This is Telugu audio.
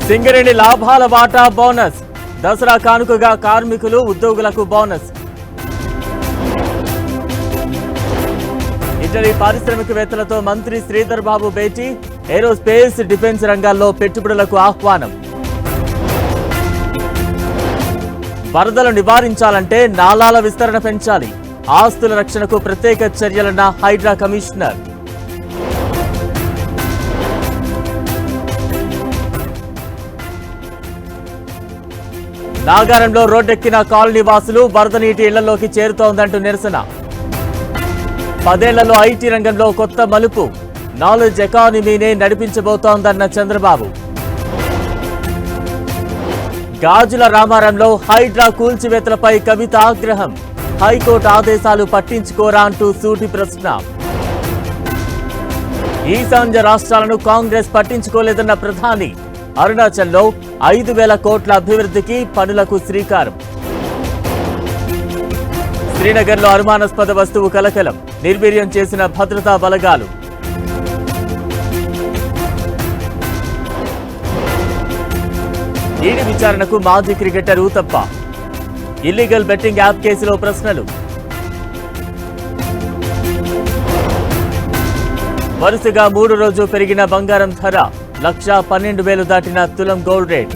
సింగరేణి లాభాల వాటా బోనస్, దసరా కానుకగా కార్మికులు ఉద్యోగులకు బోనస్. ఇటలీ పారిశ్రామికవేత్తలతో మంత్రి శ్రీధర్ బాబు భేటీ, ఏరోస్పేస్ డిఫెన్స్ రంగాల్లో పెట్టుబడులకు ఆహ్వానం. వరదలు నివారించాలంటే నాలాల విస్తరణ పెంచాలి, ఆస్తుల రక్షణకు ప్రత్యేక చర్యలన్న హైడ్రా కమిషనర్. నాగారంలో రోడ్డెక్కిన కాలనీ వాసులు, వరద నీటి ఇళ్లలోకి చేరుతోందంటూ నిరసన. 10 ఏళ్లలో ఐటీ రంగంలో కొత్త మలుపు, నాలెడ్జ్ ఎకానమీనే నడిపించబోతోందన్న చంద్రబాబు. గాజుల రామారంలో హైడ్రా కూల్చివేతలపై కవిత ఆగ్రహం, హైకోర్టు ఆదేశాలు పట్టించుకోరా అంటూ సూటి ప్రశ్న. ఈశాన్య రాష్ట్రాలను కాంగ్రెస్ పట్టించుకోలేదన్న ప్రధాని, అరుణాచల్లో 5,000 కోట్ల అభివృద్ధికి పనులకు శ్రీకారం. శ్రీనగర్లో అనుమానాస్పద వస్తువు కలకలం, నిర్వీర్యం చేసిన భద్రతా బలగాలు. ఈడీ విచారణకు మాజీ cricketer Uthappa, illegal betting app కేసులో ప్రశ్నలు. వరుసగా 3 రోజు పెరిగిన బంగారం ధర, 1,12,000 దాటిన తులం గోల్డ్ రేట్.